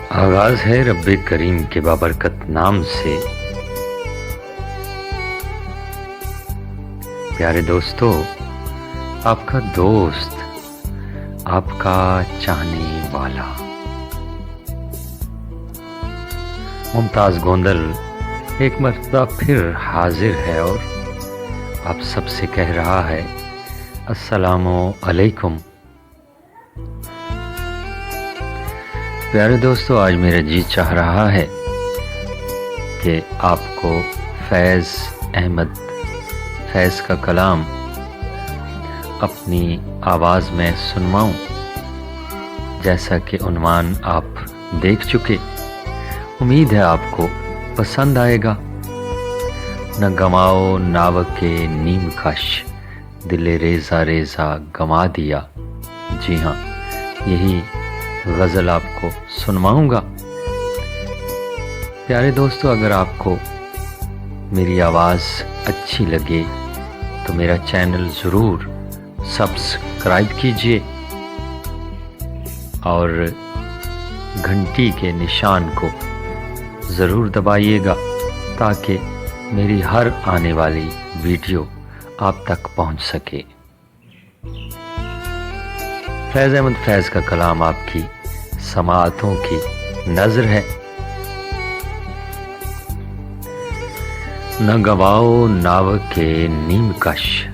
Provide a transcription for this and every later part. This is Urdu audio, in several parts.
آغاز ہے رب کریم کے بابرکت نام سے۔ پیارے دوستو، آپ کا دوست، آپ کا چاہنے والا ممتاز گوندل ایک مرتبہ پھر حاضر ہے اور آپ سب سے کہہ رہا ہے السلام علیکم۔ پیارے دوستو، آج میرا جی چاہ رہا ہے کہ آپ کو فیض احمد فیض کا کلام اپنی آواز میں سنواؤں، جیسا کہ عنوان آپ دیکھ چکے۔ امید ہے آپ کو پسند آئے گا۔ نہ گماؤ ناو کے نیم کش، دل ریزہ ریزہ گما دیا۔ جی ہاں، یہی غزل آپ کو سنواؤں گا۔ پیارے دوستو، اگر آپ کو میری آواز اچھی لگے تو میرا چینل ضرور سبسکرائب کیجئے اور گھنٹی کے نشان کو ضرور دبائیے گا تاکہ میری ہر آنے والی ویڈیو آپ تک پہنچ سکے۔ فیض احمد فیض کا کلام آپ کی سماعتوں کی نظر ہے۔ نہ گواؤ ناو کے نیم کش،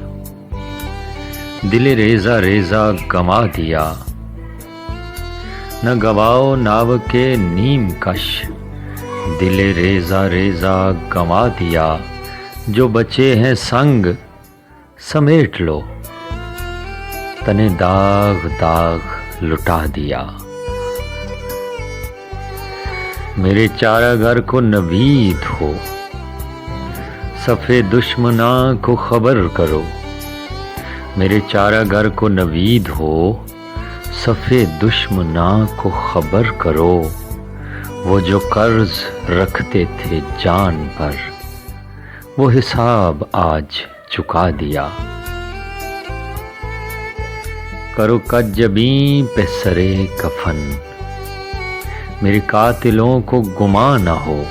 دل ریزہ ریزہ گما دیا۔ نہ گواؤ ناو کے نیم کش، دل ریزہ ریزہ گما دیا۔ جو بچے ہیں سنگ سمیٹ لو، تنے داغ داغ لٹا دیا۔ میرے چارہ گھر کو نوید ہو، صفِ دشمناں کو خبر کرو۔ میرے چارہ گھر کو نوید ہو، صفِ دشمناں کو خبر کرو۔ وہ جو قرض رکھتے تھے جان پر، وہ حساب آج چکا دیا۔ کرو کجبیں پہ سرے کفن، میرے قاتلوں کو گمان نہ ہو۔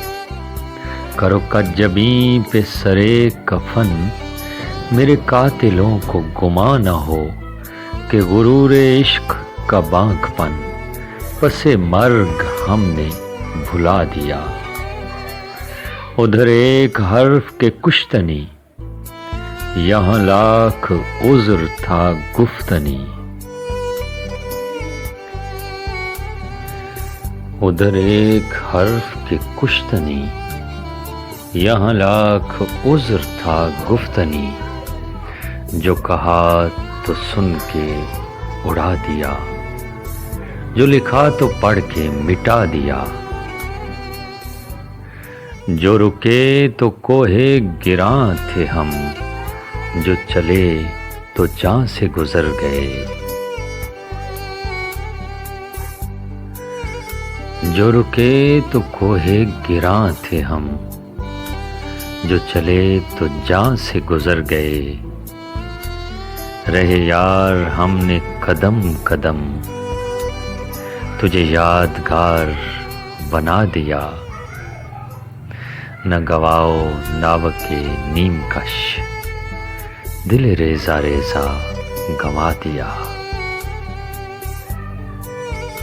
کرو کجبیں پہ سرے کفن، میرے قاتلوں کو گمان نہ ہو کہ غرور عشق کا بانک پن پس مرگ ہم نے بھلا دیا۔ ادھر ایک حرف کے کشتنی، یہاں لاکھ عذر تھا گفتنی۔ ادھر ایک حرف کے کشتنی، یہاں لاکھ عذر تھا گفتنی۔ جو کہا تو سن کے اڑا دیا، جو لکھا تو پڑھ کے مٹا دیا۔ جو رکے تو کوہ گراں تھے ہم، جو چلے تو جاں سے گزر گئے۔ جو رکے تو کوہ گراں تھے ہم، جو چلے تو جاں سے گزر گئے۔ رہے یار ہم نے قدم قدم، تجھے یادگار بنا دیا۔ نہ گواؤ ناو کے نیم کش، دل ریزہ ریزہ گما دیا۔